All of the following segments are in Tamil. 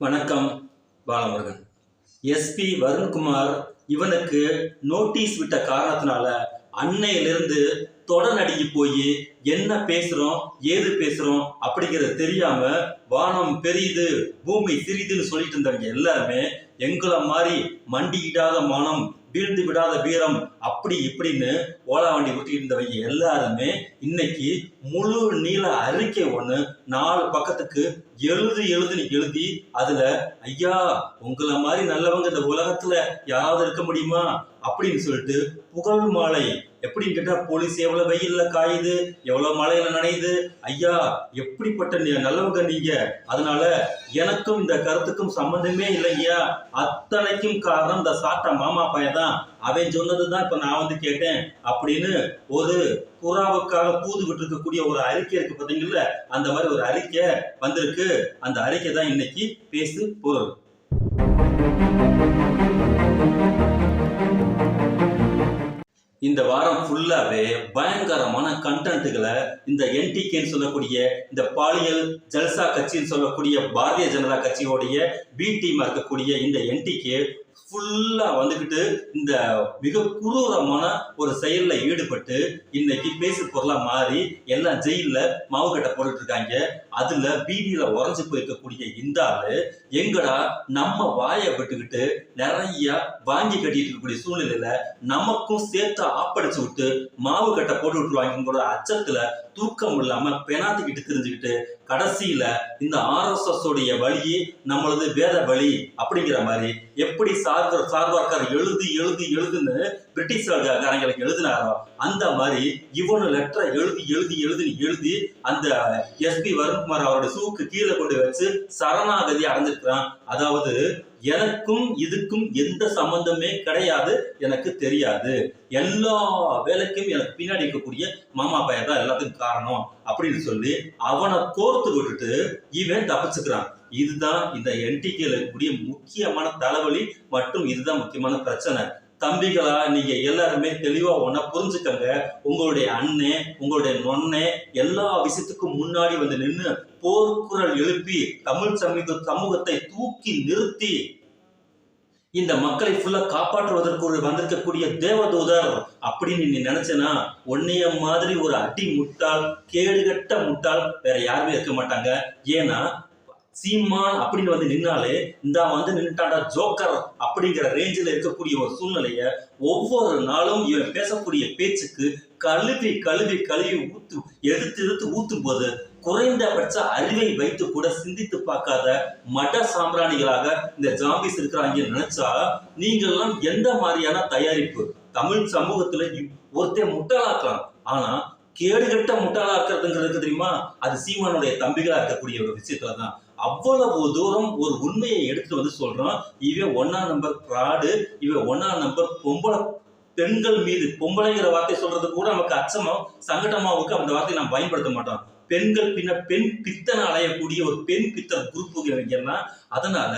வணக்கம். பாலமுருகன். எஸ்பி வருண்குமார் இவனுக்கு நோட்டீஸ் விட்ட காரணத்தினால அன்னையிலிருந்து தொடர் நடுங்கி போய் என்ன பேசுறோம் ஏது பேசுறோம் அப்படிங்கிறது தெரியாம வானம் பெரியுது பூமி சிறிதுன்னு சொல்லிட்டு இருந்தவங்க எல்லாருமே எங்களை மாதிரி மண்டியிடாத மானம் வீழ்ந்து விடாத வீரம் அப்படி இப்படின்னு ஓலா வண்டி விட்டுக்கிட்டு இருந்தவங்க எல்லாருமே இன்னைக்கு முழு நீள அறிக்கை ஒண்ணு 4 பக்கத்துக்கு எழுதி அதுல ஐயா உங்களை மாதிரி நல்லவங்க இந்த உலகத்துல யாராவது இருக்க முடியுமா அப்படின்னு சொல்லிட்டு புகழ் மாலை எப்படின்னு கேட்டா போலீஸ் எவ்வளவு வெயில்ல காயுது எவ்வளவு மழையில நனையுது ஐயா எப்படிப்பட்ட நல்லவங்க நீங்க அதனால எனக்கும் இந்த கருத்துக்கும் சம்பந்தமே இல்லையா அத்தனைக்கும் காரணம் இந்த சாட்டை மாமா பையன் தான் அவன் சொன்னதுதான் இப்ப நான் வந்து கேட்டேன் அப்படின்னு ஒரு புறாவுக்காக தூது விட்டு இருக்கக்கூடிய ஒரு அறிக்கை இருக்கு பாத்தீங்கல்ல அந்த மாதிரி ஒரு அறிக்கை வந்திருக்கு அந்த அறிக்கை தான் இன்னைக்கு பேசு பொருள். இந்த வாரம் ஃபுல்லாவே பயங்கரமான கண்டென்ட்டுகளை இந்த என்டிகேன்னு சொல்லக்கூடிய இந்த பாலியல் ஜல்சா கட்சின்னு சொல்லக்கூடிய பாரதிய ஜனதா கட்சியோடைய பி டீமா இருக்கக்கூடிய இந்த என்டிகே ஃபுல்லா வந்துகிட்டு இந்த மிக குரூரமான ஒரு செயல்ல ஈடுபட்டு இன்னைக்கு பேசு பொருளா மாறி எல்லாம் ஜெயில மாவு கட்ட போட்டுட்டு இருக்காங்க. அதுல பீதியில உறைஞ்சு போயிருக்கக்கூடிய இந்த ஆளு எங்கடா நம்ம வாயை விட்டுக்கிட்டு நிறைய வாங்கி கட்டிட்டு இருக்கக்கூடிய சூழ்நிலையில நமக்கும் சேர்த்து ஆப்படிச்சு விட்டு மாவு கட்ட போட்டு விட்டுருவாங்க அச்சத்துல தூக்கம் இல்லாம பெனாத்திக்கிட்டு தெரிஞ்சுக்கிட்டு கடைசியில இந்த RSS உடைய வழி நம்மளது வேத வழி அப்படிங்கிற மாதிரி எப்படி சார்வார்கார் எழுதுன்னு பிரிட்டிஷ்காரங்களுக்கு எழுதினாரோ அந்த மாதிரி இவனு லெட்டரை எழுதி அந்த எஸ்பி வருண்குமார் அவரோட சூக்கு கீழே கொண்டு வச்சு சரணாகதி அடைஞ்சிருக்கிறான். அதாவது எனக்கும் இதுக்கும் எந்த சம்பந்தமே கிடையாது, எனக்கு தெரியாது, எல்லா வேலைக்கும் எனக்கு பின்னாடி இருக்கக்கூடிய மாமா பையன் தான் எல்லாத்துக்கும் காரணம் அப்படின்னு சொல்லி அவனை கோர்த்து விட்டுட்டு இவன் தப்பிச்சுக்கிறான். இதுதான் இந்த என்டிகேல இருக்கக்கூடிய முக்கியமான தலைவலி மற்றும் இதுதான் முக்கியமான பிரச்சனை. தம்பிகளா நீங்க எல்லாருமே தெளிவா ஒன்னா புரிஞ்சுக்கங்க. உங்களுடைய அண்ணே உங்களுடைய நொண்ணே எல்லா விஷயத்துக்கும் முன்னாடி வந்து நின்று போர்க்குரல் எழுப்பி தமிழ் சமூகத்தை தூக்கி நிறுத்தி இந்த மக்களை ஃபுல்லா காப்பாற்றுவதற்கு வந்திருக்கக்கூடிய தேவதூதர் அப்படின்னு நீ நினைச்சனா உன்னைய மாதிரி ஒரு அடி முட்டாள் கேடுகட்ட முட்டாள் வேற யாருமே இருக்க மாட்டாங்க. ஏன்னா சீமான் அப்படின்னு வந்து நின்னாலே இந்த வந்து நின்னுட்டாண்டா ஜோக்கர் அப்படிங்கிற ரேஞ்சில் இருக்கக்கூடிய ஒரு சூழ்நிலைய ஒவ்வொரு நாளும் இவன் பேசக்கூடிய பேச்சுக்கு கழுவி எடுத்து ஊத்தும் போது குறைந்தபட்ச அறிவை வைத்து கூட சிந்தித்து பார்க்காத மட சாம்பிராணிகளாக இந்த ஜாம்பிஸ் இருக்கிறாங்க நினைச்சா நீங்கெல்லாம் எந்த மாதிரியான தயாரிப்பு தமிழ் சமூகத்துல ஒருத்தர் முட்டாளாக்கலாம். ஆனா கேடுகட்ட முட்டாளாக்குறதுங்கிறது தெரியுமா அது சீமானுடைய தம்பிகளா இருக்கக்கூடிய ஒரு விஷயத்துலதான். அவ்வளவு தூரம் ஒரு உண்மையை எடுத்துட்டு வந்து சொல்றோம். இவன் 1ஆம் நம்பர் ஃப்ராடு, இவன் 1ஆம் நம்பர் பொம்பளை பெண்கள் மீது பொம்பளைங்கிற வார்த்தை சொல்றது கூட நமக்கு அச்சமா சங்கடமாவுக்கு அந்த வார்த்தையை நாம் பயன்படுத்த மாட்டோம். பெண்கள் பெண் பித்தனை அலையக்கூடிய ஒரு பெண் பித்தர் குரூப்புங்க இவங்கன்னா அதனால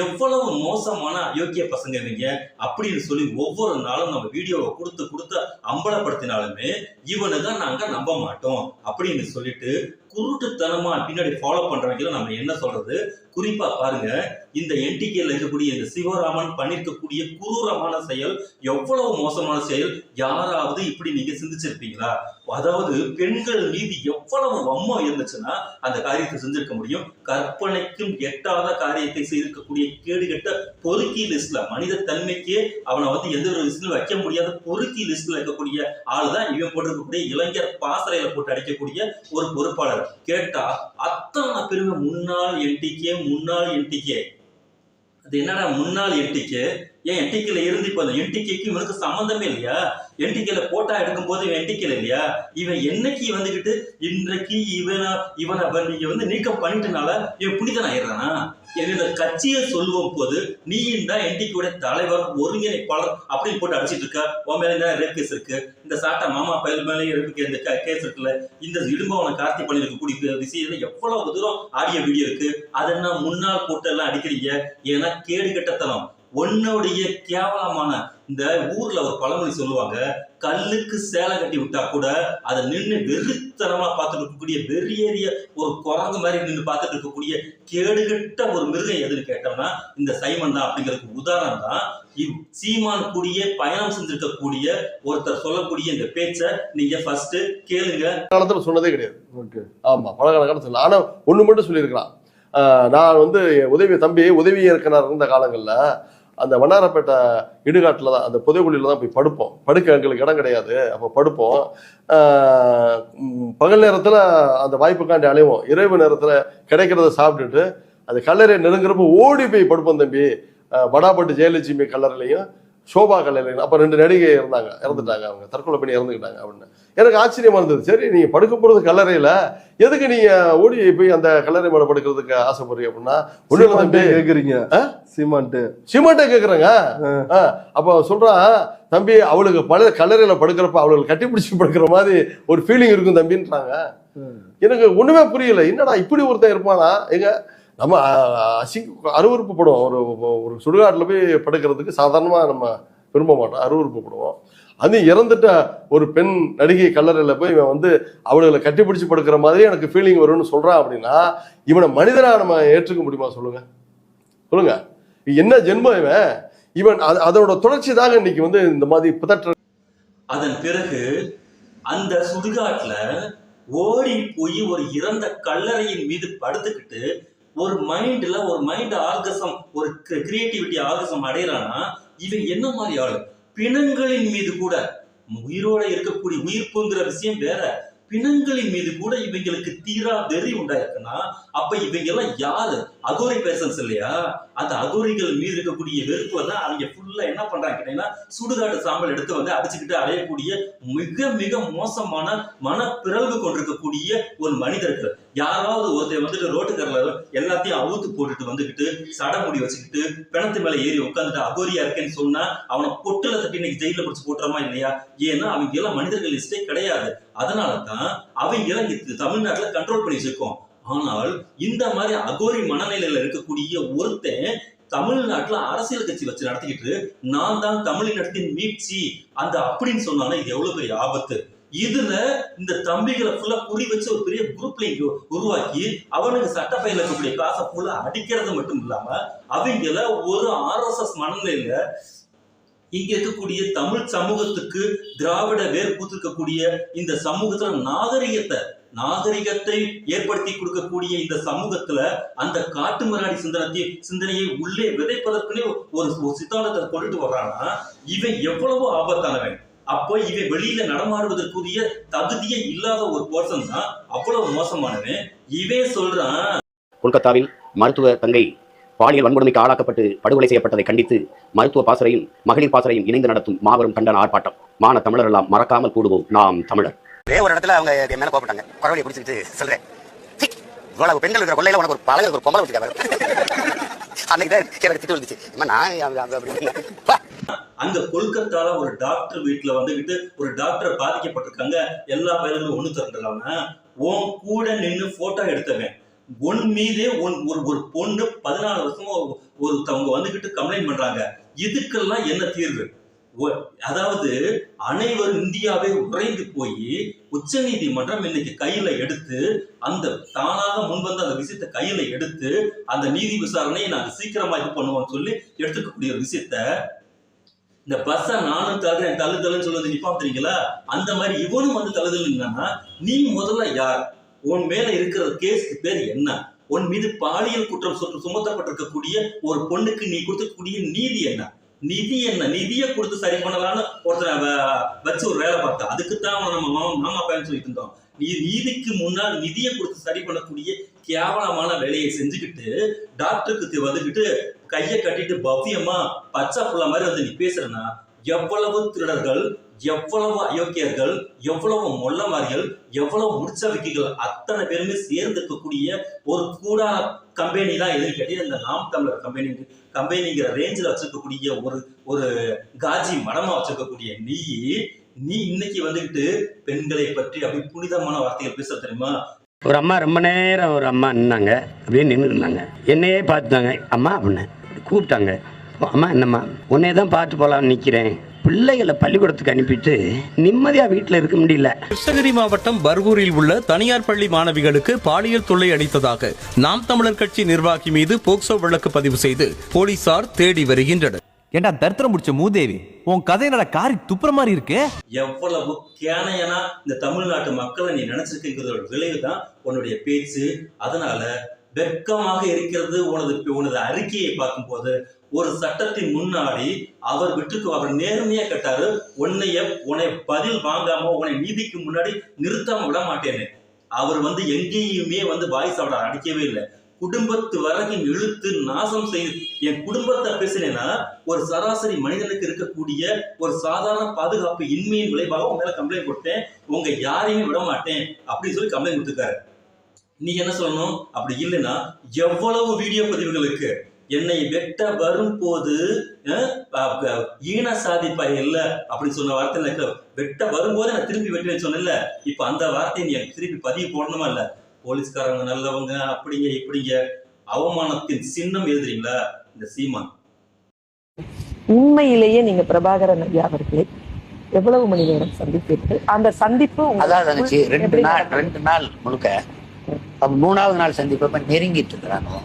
எவ்வளவு மோசமான அயோக்கிய பசங்க இவங்க அப்படின்னு சொல்லி ஒவ்வொரு நாளும் நம்ம வீடியோவை கொடுத்து அம்பலப்படுத்தினாலுமே இவனை தான் நாங்க நம்ப மாட்டோம் அப்படின்னு சொல்லிட்டு குருட்டுத்தனமா பின்னாடி ஃபாலோ பண்றவங்க நம்ம என்ன சொல்றது. குறிப்பா பாருங்க இந்த என்டிகேல இருக்கக்கூடிய இந்த சிவராமன் பண்ணிருக்கக்கூடிய குரூரமான செயல் எவ்வளவு மோசமான செயல் யாராவது இப்படி நீங்க சிந்திச்சிருப்பீங்களா? அதாவது பெண்கள் மீது எவ்வளவு வம்மம் இருந்துச்சுன்னா அந்த காரியத்தை செஞ்சிருக்க முடியும். கற்பனைக்கும் எட்டாத காரியத்தை செய்திருக்கக்கூடிய கேடுகட்ட பொறுக்கி லிஸ்ட்ல மனித தன்மைக்கே அவனை வந்து எந்த ஒரு விஷயத்திலும் வைக்க முடியாத பொறுக்கி லிஸ்ட்ல இருக்கக்கூடிய ஆள் தான் இவன் போட்டிருக்கக்கூடிய இளைஞர் பாசறையில போட்டு அடிக்கக்கூடிய ஒரு பொறுப்பாளர். கேட்டா அத்தனை பெருமை முன்னாள் என்டிகே அது என்னடா முன்னாள் என்டிகே ஏன் என்டிகேல இருந்து இப்ப அந்த என்டிகேக்கு இவனுக்கு சம்பந்தமே இல்லையா? என்டிகேல போட்டா எடுக்கும் போது இவன் என்டிகேல இல்லையா? இவன் என்னைக்கு வந்துகிட்டு இன்றைக்கு இவனை நீங்க வந்து நீக்கம் பண்ணிட்டனால இவன் புனிதன் ஆயிடுறானா? இந்த கட்சியை சொல்லுவோம் போது நீ தான் என்டிகேட தலைவர் ஒருங்கிணைப்பாளர் அப்படின்னு போட்டு அடிச்சிட்டு இருக்க. உன் மேல ரேப் கேஸ் இருக்கு, இந்த சாட்டா மாமா பயிர் மேலே இந்த கேஸ் இருக்குல்ல, இந்த இடும்பவனை கார்த்தி பண்ணிருக்கக்கூடிய விஷயம் எவ்வளவு தூரம் ஆடியோ வீடியோ இருக்கு. அதெல்லாம் முன்னாள் போட்டு எல்லாம் அடிக்கிறீங்க. ஏன்னா கேடு கட்டத்தனம் உன்னுடைய கேவலமான இந்த ஊர்ல ஒரு பழமொழி சொல்லுவாங்க, கல்லுக்கு சேலை கட்டி விட்டா கூட அதை நின்று வெறித்தனமா பார்த்துட்டு இருக்கக்கூடிய வெறியேறிய ஒரு குரங்கு மாதிரி நின்று பார்த்துட்டு இருக்கக்கூடிய கேடுகட்ட ஒரு மிருகம் எதுன்னு கேட்டோம்னா இந்த சைமன் தான். அப்படிங்கிறதுக்கு உதாரணம் தான் சீமான் கூடிய பயணம் செஞ்சிருக்கக்கூடிய ஒருத்தர் சொல்லக்கூடிய இந்த பேச்சை நீங்க ஃபர்ஸ்ட் கேளுங்க. காலத்துல சொன்னதே கிடையாது. ஆமா, பழகால சொல்ல. ஆனா ஒண்ணு மட்டும் சொல்லியிருக்கலாம். நான் உதவி இயக்குனர் இருந்த காலங்கள்ல அந்த வண்ணாரப்பேட்டை இடுகாட்டில் தான், அந்த புதைக்குழியில் தான் போய் படுப்போம். படுக்க எங்களுக்கு இடம் கிடையாது, அப்போ படுப்போம். பகல் நேரத்தில் அந்த வாய்ப்புக்காண்டி அலைவோம், இரவு நேரத்தில் கிடைக்கிறத சாப்பிட்டுட்டு அது கல்லறை நெருங்குறப்ப ஓடி போய் படுப்போம் தம்பி. படாப்பட்டு ஜெயலட்சுமி கல்லறையிலையும் சோபா கல்லறையிலையும். அப்போ 2 நடிகை இறந்துட்டாங்க, அவங்க தற்கொலை பண்ணி இறந்துக்கிட்டாங்க அப்படின்னு. எனக்கு ஆச்சரியமா இருந்தது. சரி, நீங்கள் படுக்க போகிறது கல்லறையில், எதுக்கு நீங்கள் ஓடி போய் அந்த கல்லறை மேலே படுக்கிறதுக்கு ஆசைப்படுறீங்க அப்படின்னா, ஒன்று தம்பி கேட்குறீங்க, சிமெண்ட்டே கேட்குறேங்க. அப்போ சொல்கிறான், தம்பி அவளுக்கு பழைய கல்லறையில் படுக்கிறப்ப அவளுக்கு கட்டி பிடிச்சி படுக்கிற மாதிரி ஒரு ஃபீலிங் இருக்கும் தம்பின்றாங்க. எனக்கு ஒன்றுமே புரியல, என்னடா இப்படி ஒருத்தன் இருப்பானா? எங்க நம்ம அருவறுப்பு படுவோம். ஒரு சுடுகாட்டில் போய் படுக்கிறதுக்கு சாதாரணமாக நம்ம விரும்ப மாட்டோம், அருவறுப்பு படுவோம். அது இறந்துட்ட ஒரு பெண் நடிகை கல்லறையில் போய் இவன் அவளுகளை கட்டிப்பிடிச்சு படுக்கிற மாதிரி எனக்கு ஃபீலிங் வரும்னு சொல்கிறான் அப்படின்னா, இவனை மனிதனாக நம்ம ஏற்றுக்க முடியுமா? சொல்லுங்க, என்ன ஜென்மம் இவன்? அதோட தொடர்ச்சி தாங்க இன்னைக்கு இந்த மாதிரி புதற்ற. அதன் பிறகு அந்த சுடுகாட்டுல ஓடி போய் ஒரு இறந்த கல்லறையின் மீது படுத்துக்கிட்டு ஒரு மைண்ட் ஆர்கசம், ஒரு கிரியேட்டிவிட்டி ஆர்கசம் அடையறானா, இவன் என்ன மாதிரி ஆளு? பிணங்களின் மீது கூட, உயிரோட இருக்கக்கூடிய உயிர்ப்புங்கிற விஷயம் வேற, பிணங்களின் மீது கூட இவங்களுக்கு தீரா வெறி உண்டாயிருக்குன்னா அப்ப இவங்க எல்லாம் யாரு? அகோரி பேர்சன்ஸ் இல்லையா? அந்த அகோரிகள் மீது இருக்கக்கூடிய வெறுப்பு தான் அவங்க ஃபுல்லா என்ன பண்றாங்க கேட்டீங்கன்னா, சுடுகாட்டு சாம்பல் எடுத்து அடிச்சுக்கிட்டு அடையக்கூடிய மிக மிக மோசமான மனப்பிறழ்வு கொண்டிருக்கக்கூடிய ஒரு மனிதர்கள். யாராவது ஒருத்தர் ரோட்டுக்கரில் எல்லாத்தையும் அவுத்து போட்டுட்டு சடமுடி வச்சுக்கிட்டு பிணத்து மேல ஏறி உட்காந்துட்டு அகோரியா இருக்கேன்னு சொன்னா அவனை பொட்டுல தட்டி இன்னைக்கு ஜெயில பிடிச்சு போட்டுறோமா இல்லையா? ஏன்னா அவங்க எல்லாம் மனிதர்கள் லிஸ்டே கிடையாது. அதனாலதான் அவங்க எல்லாம் தமிழ்நாட்டுல கண்ட்ரோல் பண்ணி வச்சிருக்கோம். ஆனால் இந்த மாதிரி அகோரி மனநிலையில இருக்கக்கூடிய ஒருத்தன் தமிழ்நாட்டுல அரசியல் கட்சி வச்சு நடத்திக்கிட்டு நான் தான் தமிழினத்தின் மீட்சி அந்த அப்படின்னு சொன்னானா இது எவ்வளவு பெரிய ஆபத்து. இதுல இந்த தம்பிகளை ஃபுல்லா குறி வச்சு ஒரு பெரிய குரூப் லிங்க் உருவாக்கி அவனுக்கு சட்டப்பையில இருக்கக்கூடிய காசை ஃபுல்லா அடிக்கிறது மட்டும் இல்லாம அவங்கள ஒரு RSS மனநிலையில இங்க இருக்கக்கூடிய தமிழ் சமூகத்துக்கு திராவிட வேர் பூத்திருக்கக்கூடிய இந்த சமூகத்துல நாகரிகத்தை ஏற்படுத்தி கொடுக்கக்கூடிய இந்த சமூகத்துல அந்த காட்டு மிராடி சிந்தனையை உள்ளே விதைப்பதற்குனே ஒரு சித்தாந்தத்தை கொண்டுட்டு வர்றான்னா இவன் எவ்வளவோ ஆபத்தானவன். அப்போ இவன் வெளியில நடமாடுவதற்குரிய தகுதியே இல்லாத ஒரு பர்சன் தான் அவ்வளவு மோசமானவன். இவன் சொல்றான், கொல்கத்தாவில் மருத்துவ தங்கை பாலியல் வன்கொடுமைக்கு ஆளாக்கப்பட்டு படுகொலை செய்யப்பட்டதை கண்டித்து மருத்துவ பாசறையும் மகளிர் பாசறையும் இணைந்து நடத்தும் மாபெரும் கண்டன ஆர்ப்பாட்டம். மான தமிழர் எல்லாம் மறக்காமல் கூடுவோம் நாம் தமிழர். ஒரே ஒரு இடத்துல அவங்க என் மேல கோபப்பட்டாங்க. பரவலியை பிடிச்சிட்டு சொல்றேன், இவ்வளவு பெண்கள் இருக்கிற கொள்ளையில உனக்கு ஒரு பழக ஒரு பொம்பளை வச்சுக்காங்க. அன்னைக்கு தான் எனக்கு திட்டு வந்துச்சு. அங்க கொல்கத்தால ஒரு டாக்டர் வீட்டுல ஒரு டாக்டர் பாதிக்கப்பட்டிருக்காங்க. எல்லா பயிர்களும் ஒண்ணு திரண்டுறாங்க. உன் கூட நின்று போட்டோ எடுத்தவன் ஒன் மீதே ஒரு பொண்ணு 14 வருஷமா ஒருத்தவங்க கம்ப்ளைண்ட் பண்றாங்க. இதுக்கெல்லாம் என்ன தீர்வு? அதாவது அனைவரும் இந்தியாவே உறைந்து போய் உச்ச நீதிமன்றம் இன்னைக்கு கையில எடுத்து அந்த தானாக முன்வந்து அந்த விஷயத்தை கையில எடுத்து அந்த நீதி விசாரணையை நாங்க சீக்கிரமா இது பண்ணுவோம்னு சொல்லி எடுத்துக்கக்கூடிய ஒரு விஷயத்த இந்த பஸ்ஸ நானும் தள்ளுதல்னு சொல்லுவது நிப்பான் தெரியுங்களா? அந்த மாதிரி இவனும் தள்ளுதல்னா நீ முதல்ல யார்? உன் மேல இருக்கிற கேஸ்க்கு பேர் என்ன? உன் மீது பாலியல் குற்றம் சுமத்தப்பட்டிருக்கக்கூடிய ஒரு பொண்ணுக்கு நீ கொடுக்கக்கூடிய நீதி என்ன? நிதியை கொடுத்து சரி பண்ணலான்னு ஒருத்தர் வச்சு ஒரு வேலை பார்த்தா அதுக்குத்தான் நம்ம மாமா பையன் சொல்லிட்டு இருந்தோம். நீதிக்கு முன்னால் நிதியை கொடுத்து சரி பண்ணக்கூடிய கேவலமான வேலையை செஞ்சுக்கிட்டு டாக்டருக்கு கையை கட்டிட்டு பவ்யமா பச்சை புள்ள மாதிரி நீ பேசுறனா எவ்வளவு திருடர்கள், எவ்வளவு அயோக்கியர்கள், எவ்வளவு மொல்லமாரிகள், எவ்வளவு முடிச்சவிக்கைகள் அத்தனை பேருமே சேர்ந்து இருக்கக்கூடிய ஒரு கூடா கம்பெனி தான் எதுன்னு கேட்டீங்க இந்த நாம் தமிழர் கம்பெனிங்கிற ரேஞ்சில் வச்சிருக்கக்கூடிய ஒரு காஜி மடமா வச்சிருக்கக்கூடிய நீ இன்னைக்கு பெண்களை பற்றி அப்படி புனிதமான வார்த்தைகள் பேச தெரியுமா? ஒரு அம்மா ரொம்ப நேரம் ஒரு அம்மா நின்னாங்க, அப்படியே நின்று இருந்தாங்க. என்னையே பார்த்துட்டாங்க, அம்மா அப்படின்னு கூப்பிட்டாங்க. அம்மா என்னம்மா உன்னை தான் பார்த்து போகலான்னு நிற்கிறேன். பிள்ளைகளை பள்ளிக்கூடத்துக்கு அனுப்பிட்டு நிம்மதியாக வீட்டில் இருக்க முடியல. கிருஷ்ணகிரி மாவட்டம் பர்கூரில் உள்ள தனியார் பள்ளி மாணவிகளுக்கு பாலியல் தொல்லை அளித்ததாக நாம் தமிழர் கட்சி நிர்வாகி மீது போக்சோ வழக்கு பதிவு செய்து போலீசார் தேடி வருகின்றனர். ஏண்டா தரித்திரம் முடிச்ச மூதேவி, உன் கதை நட காரி துப்புற மாதிரி இருக்கு. எவ்வளவு கேனையனா இந்த தமிழ்நாட்டு மக்களை நீ நினைச்சிருக்கிறதோட விளைவு தான் உன்னுடைய பேச்சு. அதனால வெட்கமாக இருக்கிறது உனது அறிக்கையை பார்க்கும்போது. ஒரு சட்டத்தின் முன்னாடி அவர் விட்டுக்கு அவர் நேர்மையா கேட்டாரு, உன்னை பதில் வாங்காம உன்னை நீதிக்கு முன்னாடி நிறுத்தாம விட மாட்டேன்னு. அவர் எங்கேயுமே வாய்ஸ் அவட அடிக்கவே இல்லை. குடும்பத்து வரைக்கும் இழுத்து நாசம் செய்து என் குடும்பத்தை பேசினேன்னா ஒரு சராசரி மனிதனுக்கு இருக்கக்கூடிய ஒரு சாதாரண பாதுகாப்பு இன்மையின் விளைவாக உங்க மேல கம்ப்ளைண்ட் கொடுத்தேன், உங்க யாரையுமே விட மாட்டேன் அப்படின்னு சொல்லி கம்ப்ளைண்ட் கொடுத்துருக்காரு. நீ என்ன சொல்லணும்? அப்படி இல்லைன்னா எவ்வளவு வீடியோ பதிவுகளுக்கு என்னை வெட்ட வரும்போது ஈன சாதி பையன் இல்ல அப்படின்னு சொன்ன வார்த்தை வெட்ட வரும்போது நான் திருப்பி வெட்டுவேன்னு சொன்னேன்ல. இப்ப அந்த வார்த்தையை நீ திருப்பி பதிவு போடணுமா இல்ல? போலீஸ்காரங்க நல்லவங்க அப்படிங்க இப்படிங்க அவமானத்தின் சின்னம் எழுதுறீங்களா இந்த சீமான்? உண்மையிலேயே நீங்க பிரபாகரன் ஐயா அவர்களை எவ்வளவு மணி நேரம் சந்திப்பீர்கள்? அந்த சந்திப்பு அதாவது 2 நாள் முழுக்க 3வது நாள் சந்திப்ப நெருங்கிட்டு இருக்கிறாங்க.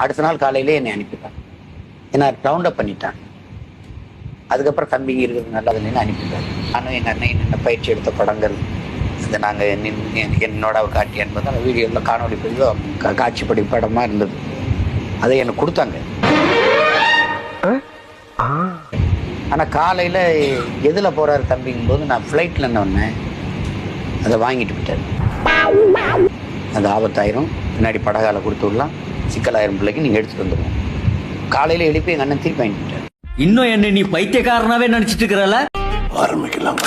அடுத்த நாள் காலையிலே என்னை அனுப்பிட்டான். ஏன்னா ரவுண்ட் அப் பண்ணிட்டான். அதுக்கப்புறம் தம்பிங்க இருக்கிறது நல்லது இல்லைன்னு அனுப்பிட்டாங்க. நானும் எங்கள் அண்ணன் என்ன பயிற்சி எடுத்த படங்கள் அதை நாங்கள் என்னோட காட்டி என்பது அந்த வீடியோவில் காணொலி பதிவு காட்சிப்படி படமாக இருந்தது. அதை எனக்கு கொடுத்தாங்க. ஆனால் காலையில் எதில் போகிறாரு தம்பிங்கும் போது நான் ஃப்ளைட்டில் என்ன பண்ணேன், அதை வாங்கிட்டு போயிட்டார். அது ஆபத்தாயிரும், பின்னாடி படகால கொடுத்து விடலாம், சிக்கலாயிரம் பிள்ளைக்கு நீங்கள் எடுத்துகிட்டு வந்துடுவோம். காலையில் எழுப்பி எங்கள் அண்ணன் திருப்பி வாங்கிட்டு. இன்னும் என்ன நீ பைத்தியக்காரனாவே நினைச்சிட்டு இருக்கிறல? ஆரம்பிக்கலாம்.